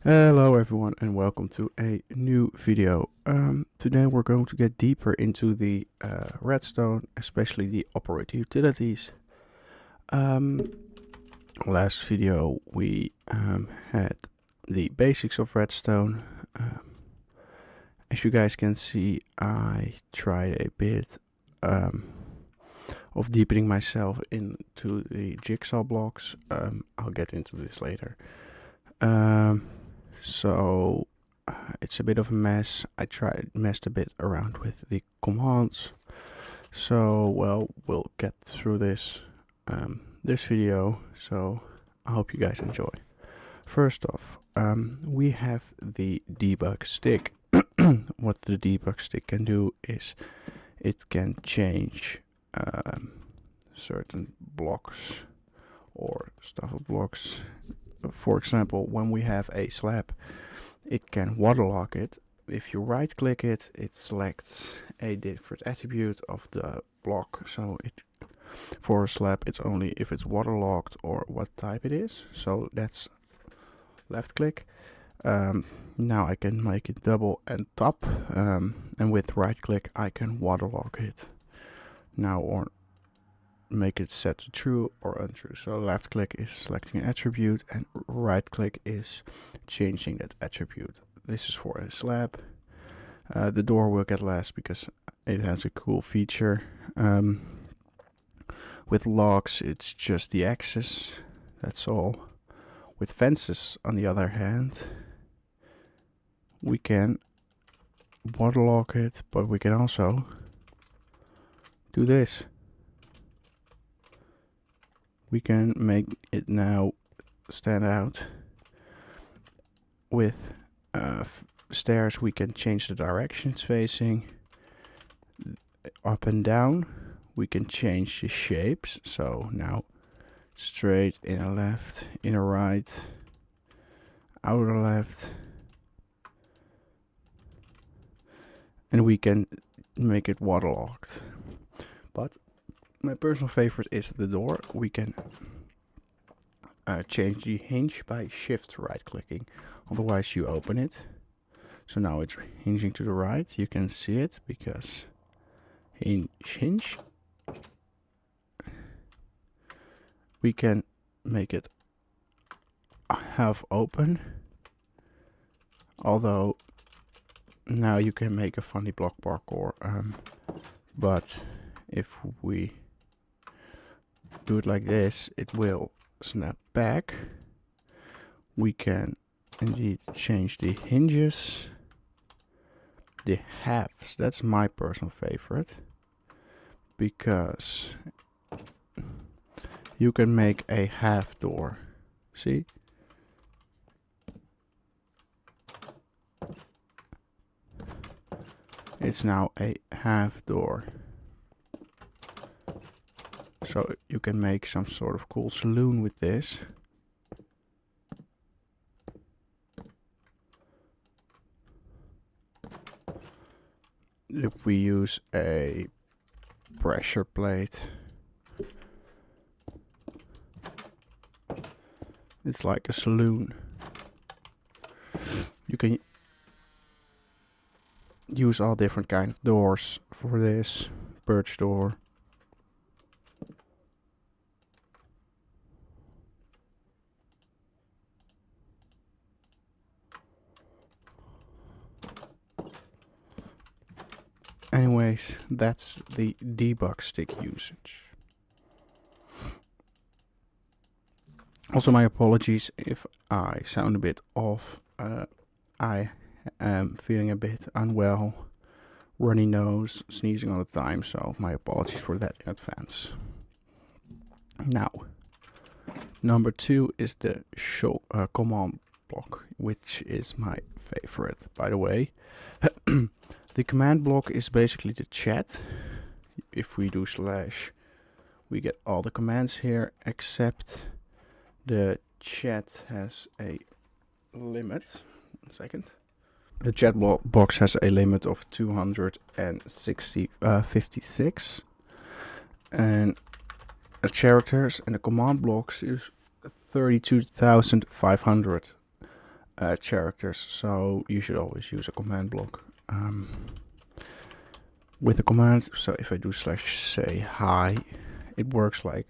Hello everyone and welcome to a new video. Today we're going to get deeper into the redstone, especially the operator utilities. Last video we had the basics of redstone. As you guys can see, I tried a bit of deepening myself into the jigsaw blocks. I'll get into this later. So it's a bit of a mess. I messed a bit around with the commands. So we'll get through this video. So I hope you guys enjoy. First off, we have the debug stick. What the debug stick can do is it can change certain blocks or stuff of blocks. For example, when we have a slab, it can waterlock it. If you right click it, it selects a different attribute of the block. So for a slab, it's only if it's waterlocked or what type it is. So that's left click. Now I can make it double and top, and with right click I can waterlock it now or make it set to true or untrue. So left click is selecting an attribute and right click is changing that attribute. This is for a slab. The door will get last because it has a cool feature. With logs it's just the axis, that's all. With fences on the other hand, we can waterlock it, but we can also do this. We can make it now stand out. With stairs we can change the directions facing up and down. We can change the shapes, so now straight, inner left, inner right, outer left, and we can make it waterlocked. But my personal favorite is the door. We can change the hinge by shift right clicking, otherwise you open it. So now it's hinging to the right. You can see it because hinge. We can make it half open, although now you can make a funny block parkour, but if we do it like this, it will snap back. We can indeed change the hinges, the halves. That's my personal favorite because you can make a half door. See? It's now a half door. So you can make some sort of cool saloon with this. If we use a pressure plate, it's like a saloon. You can use all different kind of doors for this. Birch door. Anyways, that's the debug stick usage. Also, my apologies if I sound a bit off. I am feeling a bit unwell, runny nose, sneezing all the time, so my apologies for that in advance. Now, number 2 is the show command block, which is my favorite, by the way. The command block is basically the chat. If we do slash, we get all the commands here, except the chat has a limit. 1 second. The chat box has a limit of 256, and the characters and the command blocks is 32,500. characters, so you should always use a command block with a command. So if I do /say hi, it works like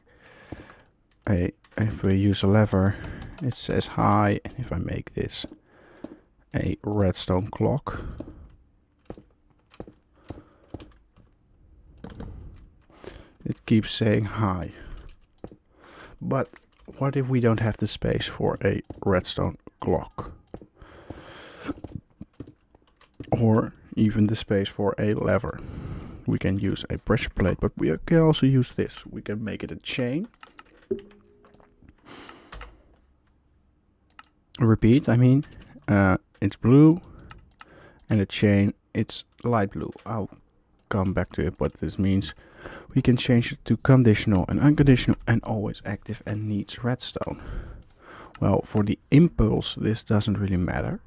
if we use a lever, it says hi, and if I make this a redstone clock, it keeps saying hi. But what if we don't have the space for a redstone clock? Or even the space for a lever? We can use a pressure plate, but we can also use this. We can make it a chain. Repeat, I mean, it's blue, and the chain, it's light blue. I'll come back to it what this means. We can change it to conditional and unconditional and always active and needs redstone. Well, for the impulse, this doesn't really matter.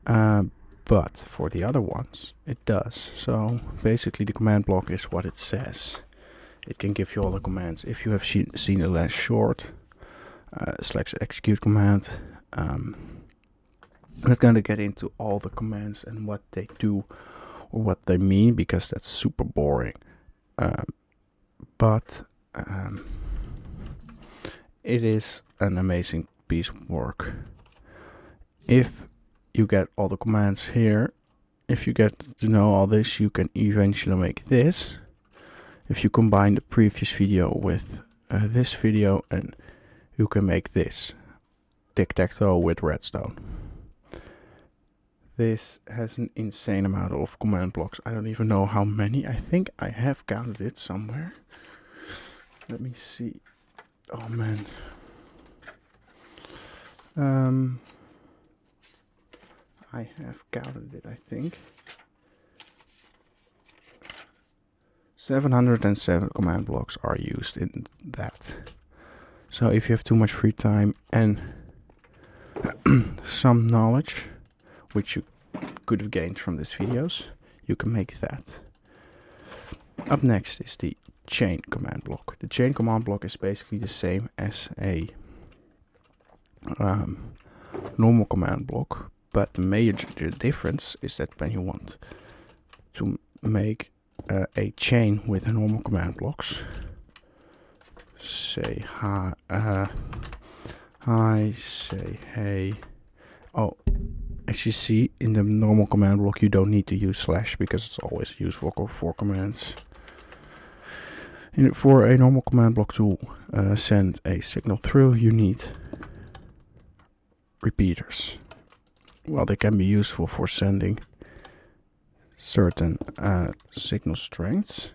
But for the other ones, it does. So basically the command block is what it says. It can give you all the commands. If you have seen the last short, /execute command, I'm not going to get into all the commands and what they do or what they mean, because that's super boring. But it is an amazing piece of work. If you get all the commands here, if you get to know all this, you can eventually make this. If you combine the previous video with this video, and you can make this tic-tac-toe with redstone. This has an insane amount of command blocks. I don't even know how many. I think I have counted it somewhere. Let me see. Oh man. I have counted it, I think. 707 command blocks are used in that. So if you have too much free time and some knowledge, which you could have gained from these videos, you can make that. Up next is the chain command block. The chain command block is basically the same as a normal command block, but the major difference is that when you want to make a chain with normal command blocks, say hi, say hey. Oh, as you see, in the normal command block you don't need to use / because it's always useful for commands. For a normal command block to send a signal through, you need repeaters. Well, they can be useful for sending certain signal strengths.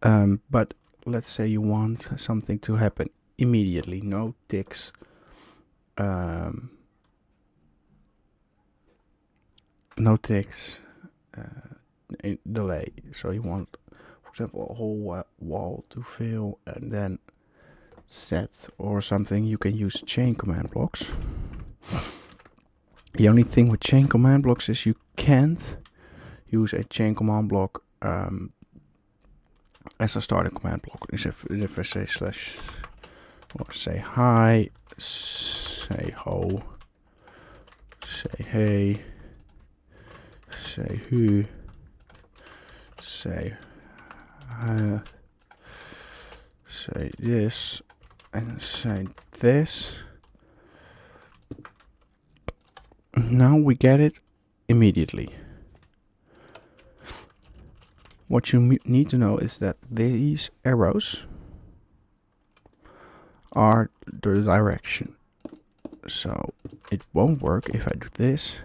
But let's say you want something to happen immediately, no ticks. No ticks delay. So you want, for example, a whole wall to fill and then set or something. You can use chain command blocks. The only thing with chain command blocks is you can't use a chain command block as a starting command block. Is if I say / or say hi, say ho, say hey, say who, say say this, and say this. Now we get it immediately. What you need to know is that these arrows are the direction. So it won't work if I do this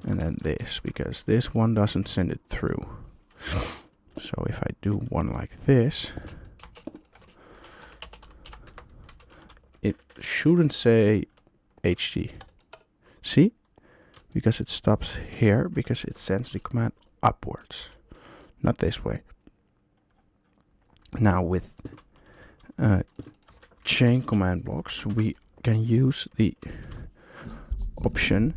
and then this, because this one doesn't send it through. So if I do one like this, it shouldn't say HT. See? Because it stops here, because it sends the command upwards, not this way. Now with chain command blocks, we can use the option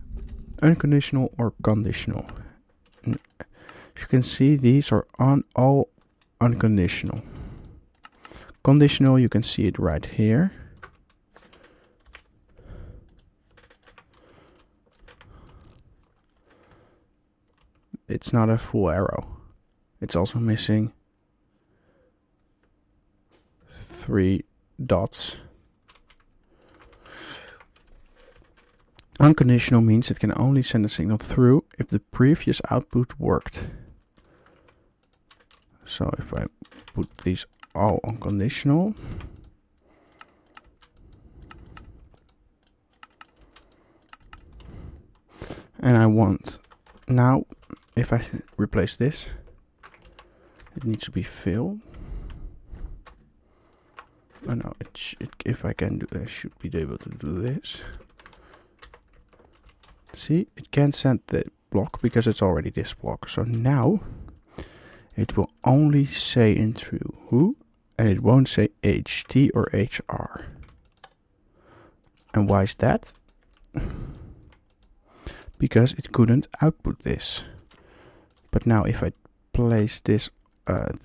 unconditional or conditional. You can see these are all unconditional. Conditional, you can see it right here. it's not a full arrow. It's also missing 3 dots. Unconditional means it can only send a signal through if the previous output worked. So if I put these all on conditional, and I want now, if I replace this, it needs to be fill. Oh no, if I can do, I should be able to do this. See, it can't send the block because it's already this block. So now it will only say in true who, and it won't say HT or HR. And why is that? Because it couldn't output this. But now if I place this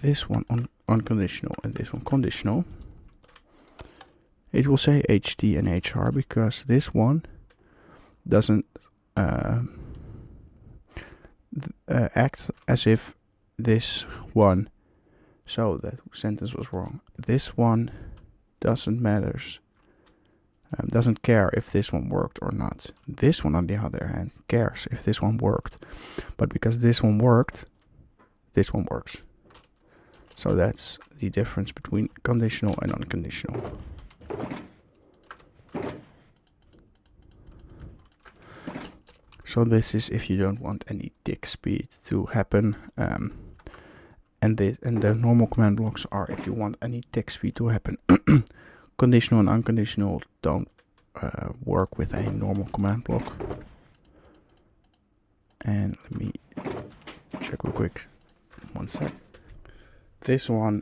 this one on unconditional and this one conditional, it will say HT and HR because this one doesn't act as if this one. So that sentence was wrong. This one doesn't matters. Doesn't care if this one worked or not. This one, on the other hand, cares if this one worked. But because this one worked, this one works. So that's the difference between conditional and unconditional. So this is if you don't want any tick speed to happen. And the normal command blocks are if you want any tick speed to happen. Conditional and unconditional don't work with a normal command block. And let me check real quick. 1 sec. This one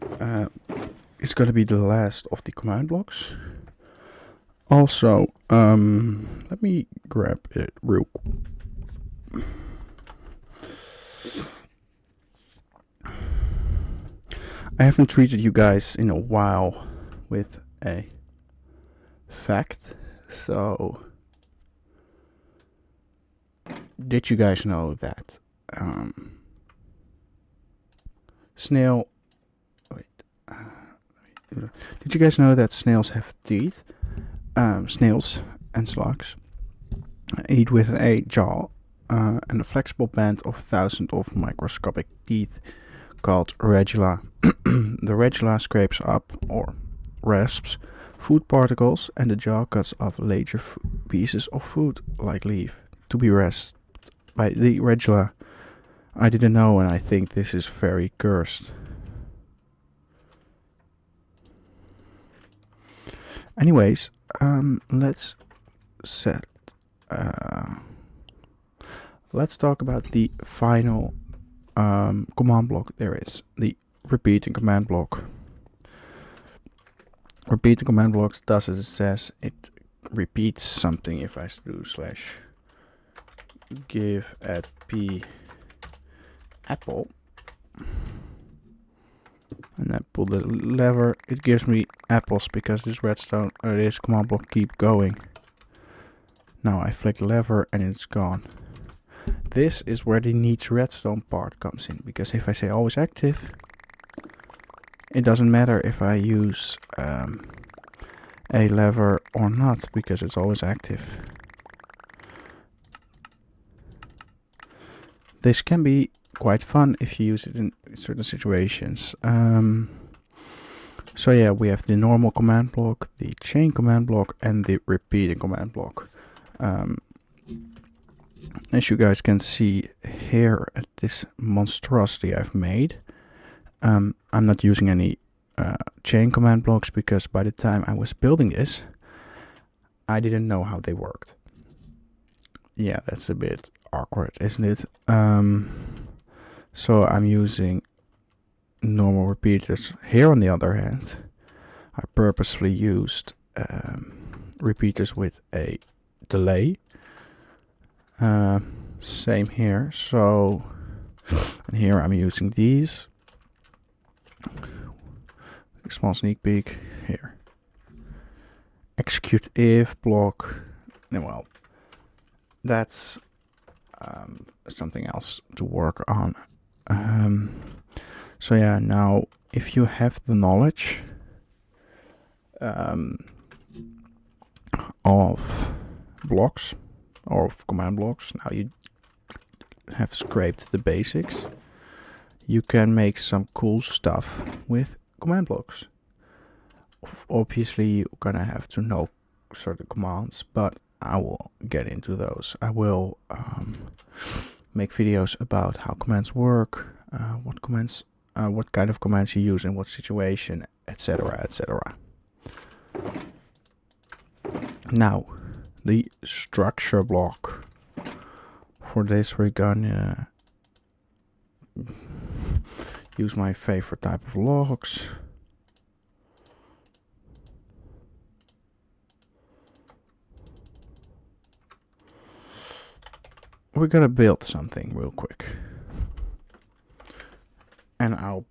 is going to be the last of the command blocks. Also, let me grab it real quick. I haven't treated you guys in a while with a fact. So, did you guys know that snail? Wait. Did you guys know that snails have teeth? Snails and slugs eat with a jaw and a flexible band of thousands of microscopic teeth called radula. The radula scrapes up or rasps food particles, and the jaw cuts off larger pieces of food like leaf to be rasped by the radula. I didn't know, and I think this is very cursed. Anyways, let's talk about the final command block there is, the repeating command block. Repeating command blocks does as it says. It repeats something. If I do slash give at p apple and I pull the lever, it gives me apples because this redstone or this command block keep going. Now I flick the lever and it's gone. This is where the needs redstone part comes in, because if I say always active, it doesn't matter if I use a lever or not, because it's always active. This can be quite fun if you use it in certain situations. So yeah, we have the normal command block, the chain command block, and the repeating command block. As you guys can see here at this monstrosity I've made, I'm not using any chain command blocks because by the time I was building this, I didn't know how they worked. Yeah, that's a bit awkward, isn't it? So I'm using normal repeaters. Here on the other hand, I purposefully used repeaters with a delay. Same here. So, and here I'm using these. Small sneak peek here. Execute if block. Well, that's something else to work on. So yeah, now if you have the knowledge of blocks or of command blocks, now you have scraped the basics, you can make some cool stuff with command blocks. Obviously you're gonna have to know certain commands, but I will get into those. I will make videos about how commands work, what kind of commands you use in what situation, etc, etc. Now, the structure block. For this we're gonna use my favorite type of logs. We're gonna build something real quick. And I'll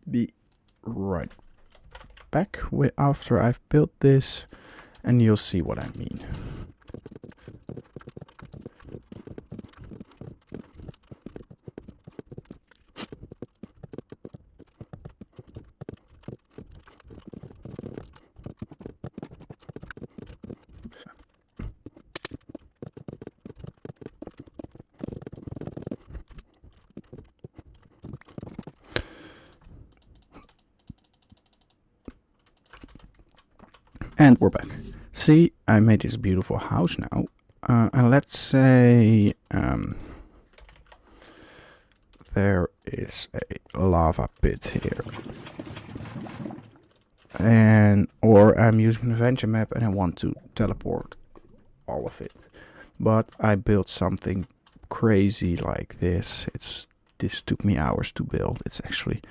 be right back after I've built this, and you'll see what I mean. And we're back. See, I made this beautiful house now. And let's say there is a lava pit here. Or I'm using an adventure map and I want to teleport all of it. But I built something crazy like this. This took me hours to build. It's actually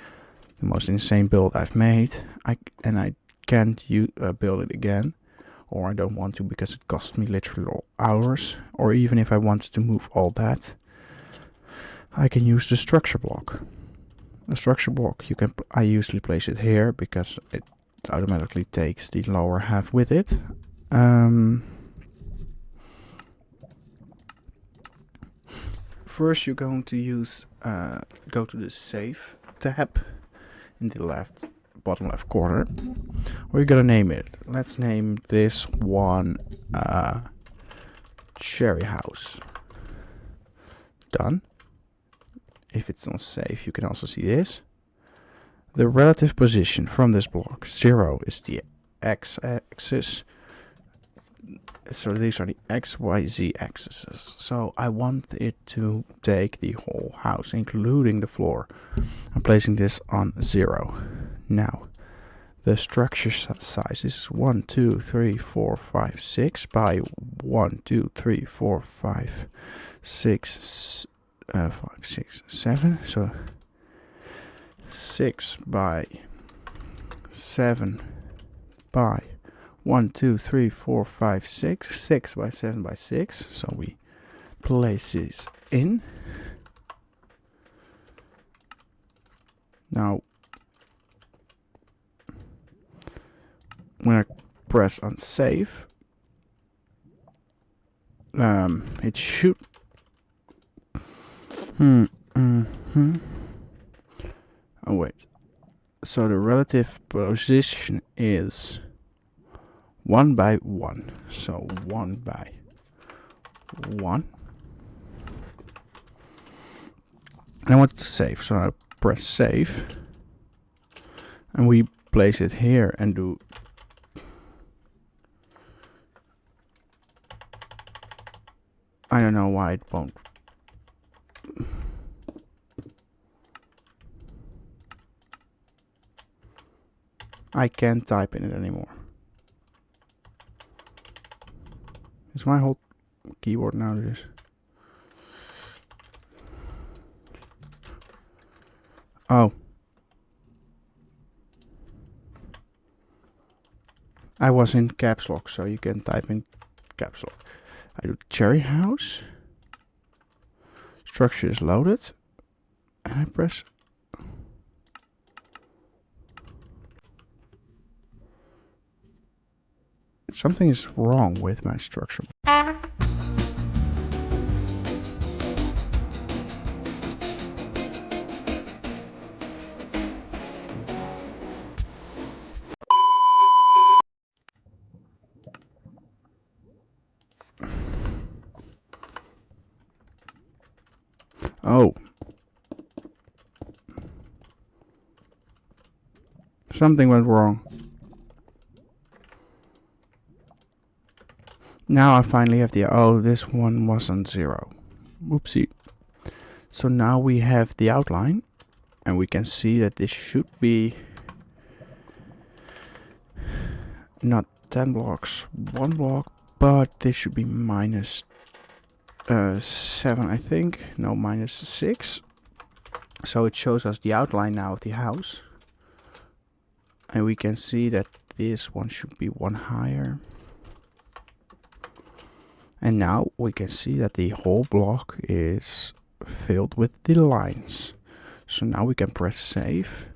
the most insane build I've made. I can't build it again, or I don't want to because it cost me literally hours. Or even if I wanted to move all that, I can use the structure block. The structure block, I usually place it here because it automatically takes the lower half with it. First, you're going to go to the Save tab in the bottom left corner. We're gonna name it. Let's name this one Cherry House. Done. If it's on save, you can also see this. The relative position from this block. 0 is the x-axis. So these are the x, y, z axes. So I want it to take the whole house, including the floor. I'm placing this on 0. Now, the structure size is 1, 2, 3, 4, 5, 6 by 1, 2, 3, 4, 5, 6, 5, 6, 7. So 6 by 7 by 1, 2, 3, 4, 5, 6. 6 by 7 by 6. So we place this in. Now, when I press on save, it should. Oh wait. So the relative position is 1 by 1. So 1 by 1. And I want to save, so I press save. And we place it here and do. I don't know why it won't. I can't type in it anymore. Is my whole keyboard now this? Oh. I was in caps lock, so you can type in caps lock. I do Cherry House. Structure is loaded. And I press. Something is wrong with my structure. Oh. Something went wrong. Now I finally have the... Oh, this one wasn't 0. Oopsie. So now we have the outline. And we can see that this should be... not 10 blocks, 1 block. But this should be minus 7, I think. No, minus 6. So it shows us the outline now of the house. And we can see that this one should be 1 higher. And now we can see that the whole block is filled with the lines. So now we can press save.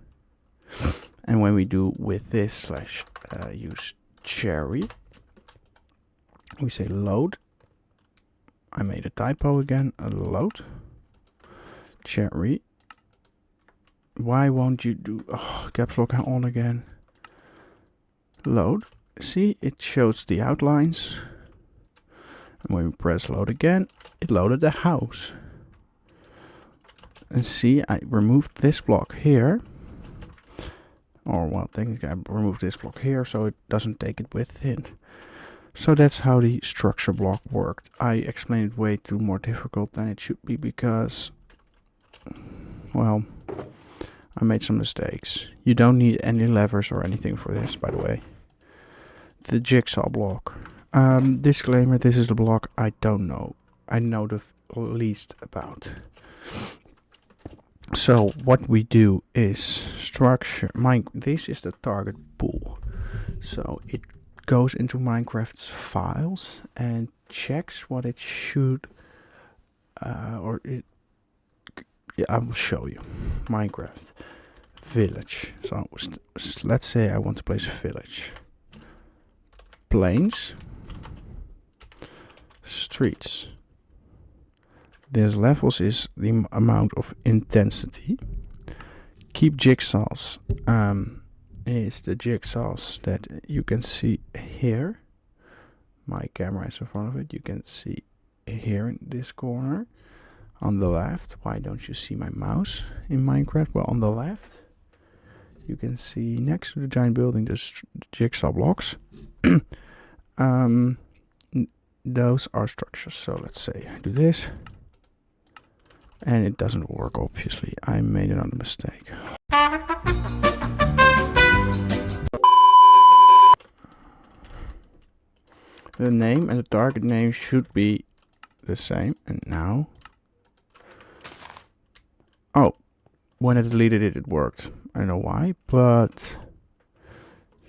And when we do with this slash use cherry, we say load. I made a typo again. Load. Cherry. Why won't you do caps lock on again? Load. See, it shows the outlines. And when we press load again, it loaded the house. And see, I removed this block here. Or, well, technically I removed this block here so it doesn't take it within. So that's how the structure block worked. I explained it way too more difficult than it should be because, well, I made some mistakes. You don't need any levers or anything for this, by the way. The jigsaw block. Disclaimer, this is the block I don't know. I know the least about. So what we do is structure. This is the target pool. So it goes into Minecraft's files and checks what it should, yeah, I will show you. Minecraft village. So let's say I want to place a village. Plains. Streets. This levels is the amount of intensity. Keep jigsaws is the jigsaws that you can see here. My camera is in front of it. You can see here in this corner on the left. Why don't you see my mouse in Minecraft? Well, on the left you can see next to the giant building the jigsaw blocks. Those are structures. So let's say I do this. And it doesn't work, obviously. I made another mistake. The name and the target name should be the same. And now... Oh, when I deleted it, it worked. I don't know why, but...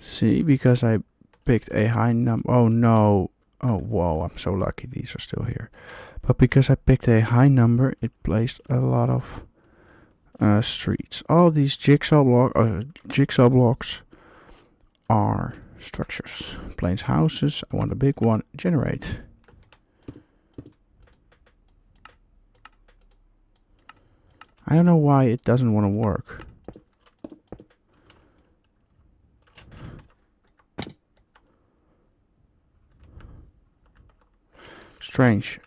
See, because I picked a high number... Oh, no. Oh, whoa, I'm so lucky these are still here. But because I picked a high number, it placed a lot of streets. All these jigsaw blocks are structures. Plains houses. I want a big one. Generate. I don't know why it doesn't want to work. Strange.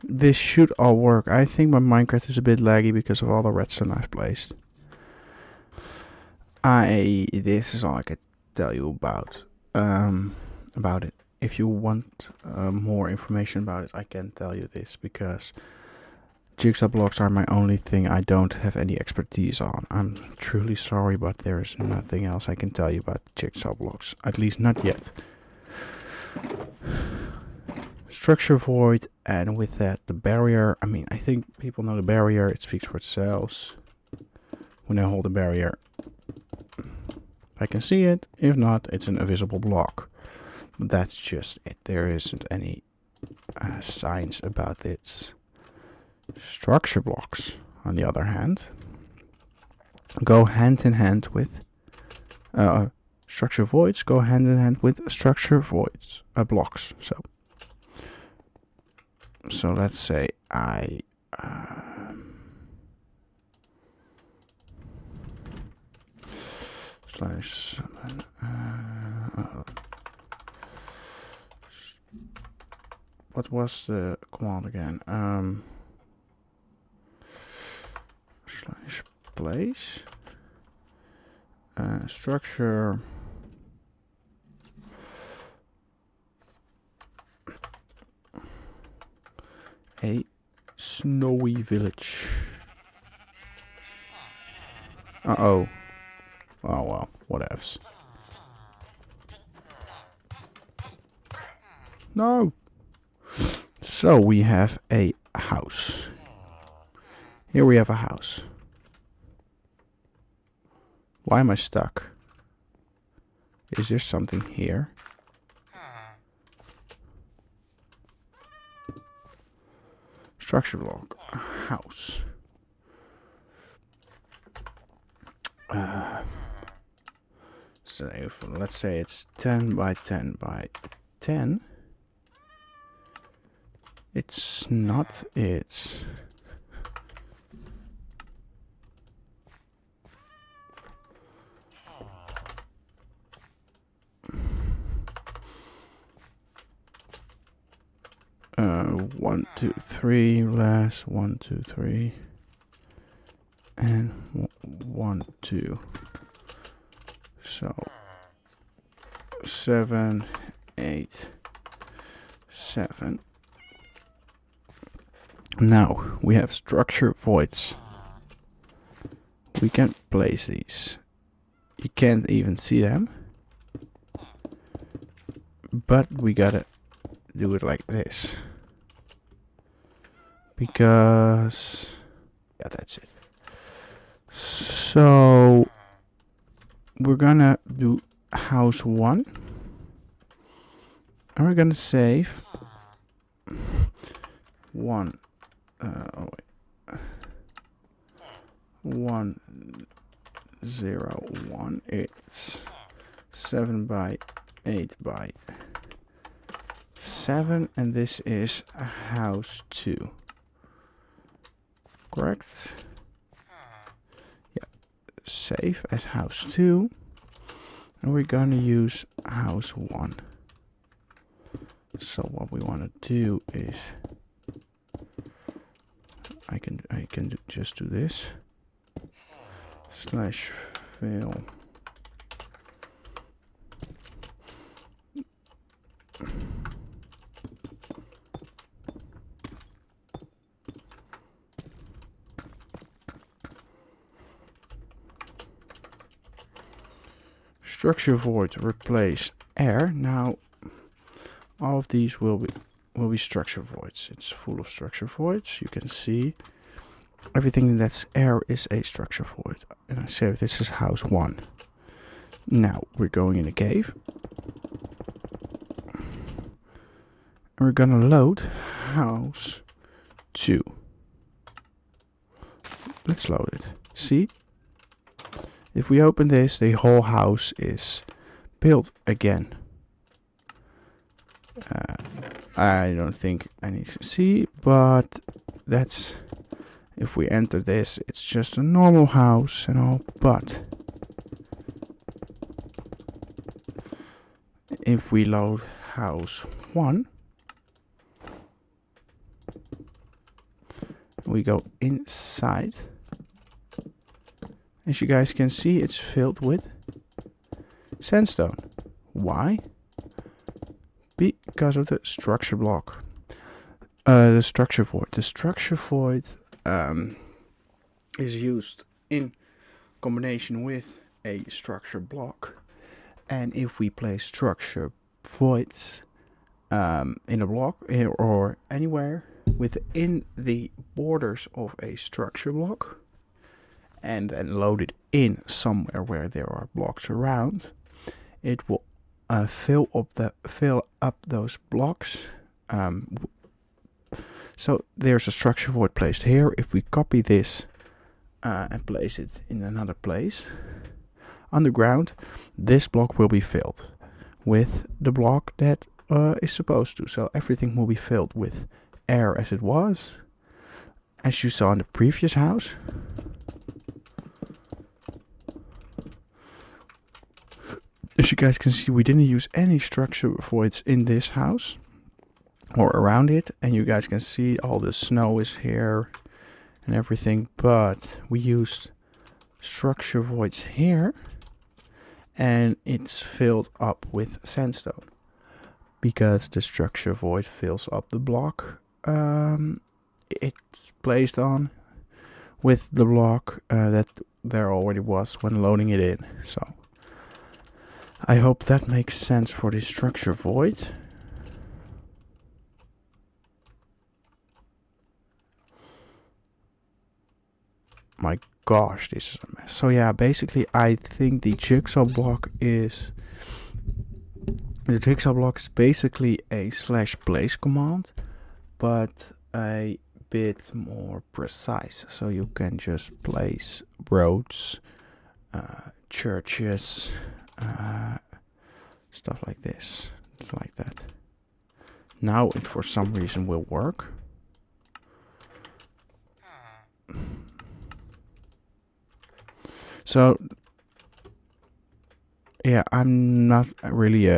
This should all work. I think my Minecraft is a bit laggy because of all the redstone I've placed. This is all I could tell you about it. If you want more information about it, I can tell you this because jigsaw blocks are my only thing I don't have any expertise on. I'm truly sorry, but there is nothing else I can tell you about jigsaw blocks. At least not yet. Structure void, and with that the barrier. I mean, I think people know the barrier. It speaks for itself. When I hold the barrier, I can see it. If not, it's an invisible block. But that's just it. There isn't any science about this. Structure blocks, on the other hand, go hand in hand with structure voids. Go hand in hand with structure voids blocks. So let's say I slash summon. What was the command again? Slash place. Structure. A snowy village. Uh-oh. Oh well, whatevs. No! So we have a house. Here we have a house. Why am I stuck? Is there something here? Structure block. House. So if, let's say it's 10 by 10 by 10. It's not, it's... One, two, three, last 1, 2, 3, and 1, 2. So 7, 8, 7. Now we have structure voids. We can place these. You can't even see them, but we gotta do it like this. Because, yeah, that's it. So we're gonna do house 1, and we're gonna save 1. Oh wait, 1, 0, 1. It's 7 by 8 by 7, and this is a house 2. Correct? Yeah. Save as house 2. And we're gonna use house 1. So what we want to do is I can just do this. Slash fill. Structure void replace air. Now all of these will be structure voids. It's full of structure voids. You can see everything that's air is a structure void. And I say this is house 1. Now we're going in a cave. And we're gonna load house 2. Let's load it. See? If we open this, the whole house is built again. I don't think I need to see, but that's... If we enter this, it's just a normal house and all, but... If we load house 1... We go inside... As you guys can see, it's filled with sandstone. Why? Because of the structure block. The structure void. The structure void is used in combination with a structure block. And if we place structure voids in a block or anywhere within the borders of a structure block, and then load it in somewhere where there are blocks around, it will fill up those blocks. So there's a structure void placed here. If we copy this and place it in another place underground, this block will be filled with the block that is supposed to. So everything will be filled with air as it was, as you saw in the previous house. you guys can see, we didn't use any structure voids in this house or around it, and you guys can see all the snow is here and everything, but we used structure voids here, and it's filled up with sandstone because the structure void fills up the block it's placed on with the block that there already was when loading it in. So I hope that makes sense for the structure void. My gosh, this is a mess. So yeah, basically I think the jigsaw block is basically a /place command, but a bit more precise. So you can just place roads, churches, stuff like this, like that. Now it for some reason will work. So yeah, I'm not really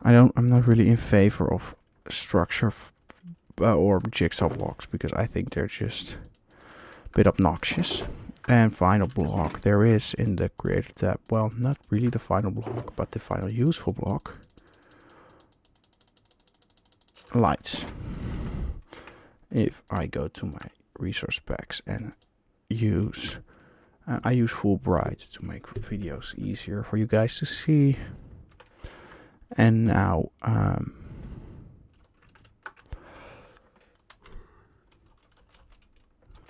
I'm not really in favor of structure or jigsaw blocks, because I think they're just a bit obnoxious. And final block there is in the creator tab. Well, not really the final block, but the final useful block. Lights. If I go to my resource packs and use I use full bright to make videos easier for you guys to see. And now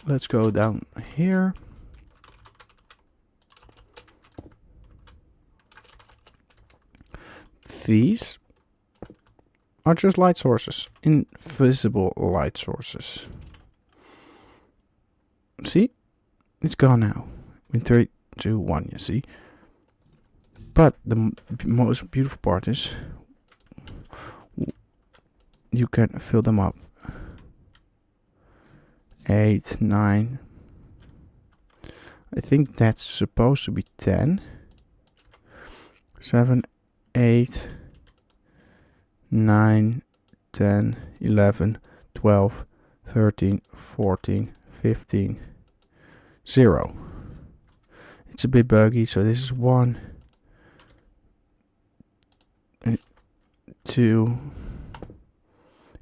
let's go down here. These are just light sources, invisible light sources. See? It's gone now. In 3, 2, 1, you see. But the most beautiful part is you can fill them up. 8, 9. I think that's supposed to be 10. 7, 8, 9, 10, 11, 12, 13, 14, 15, 0. It's a bit buggy, so this is 1, 2.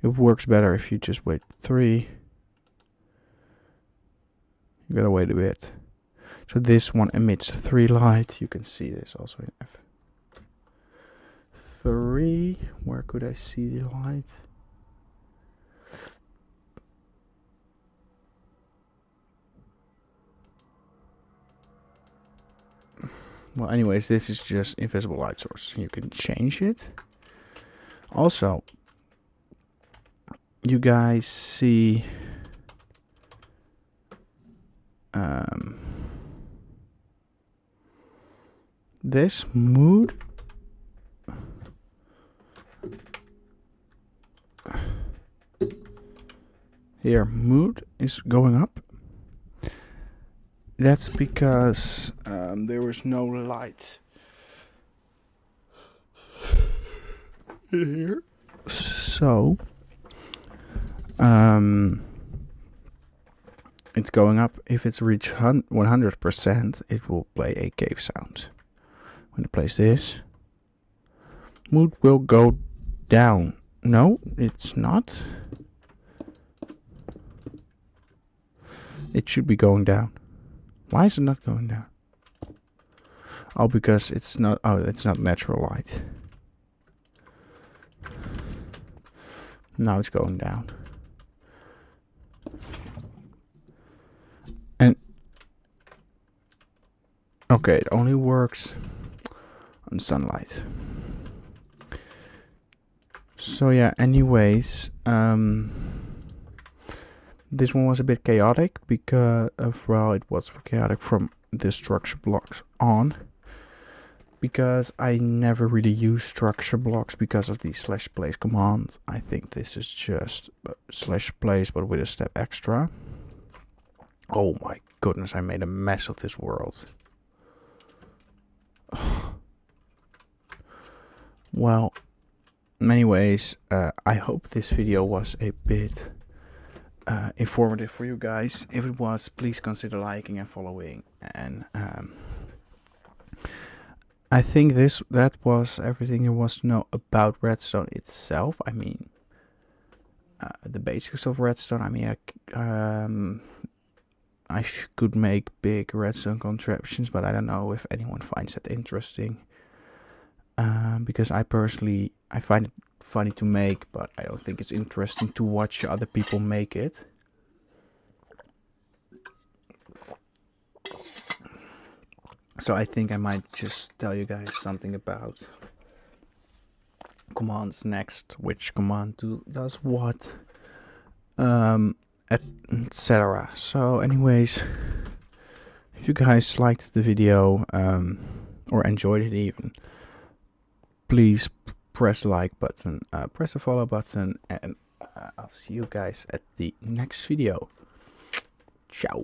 It works better if you just wait. 3. You gotta wait a bit. So this one emits 3 light. You can see this also in F3. Where could I see the light? Well, anyways, this is just invisible light source. You can change it. Also, you guys see this mood. Here, mood is going up. That's because there was no light in here. So it's going up. If it's reached 100%, it will play a cave sound. When I place this, mood will go down. No, it's not. It should be going down. Why is it not going down? Oh, because it's not. Oh, it's not natural light. Now it's going down. And okay, it only works on sunlight. So yeah. Anyways, this one was a bit chaotic because it was chaotic from the structure blocks on, because I never really use structure blocks because of the /place command. I think this is just /place but with a step extra. Oh my goodness, I made a mess of this world. Well, anyways, I hope this video was a bit informative for you guys. If it was, please consider liking and following. And I think that was everything there was to know about redstone itself. I mean, the basics of redstone. I mean, I could make big redstone contraptions, but I don't know if anyone finds that interesting. Because I personally find it funny to make, but I don't think it's interesting to watch other people make it. So I think I might just tell you guys something about commands next, which command does what, etc. So anyways, if you guys liked the video or enjoyed it even, please press the like button, press the follow button, and I'll see you guys at the next video. Ciao.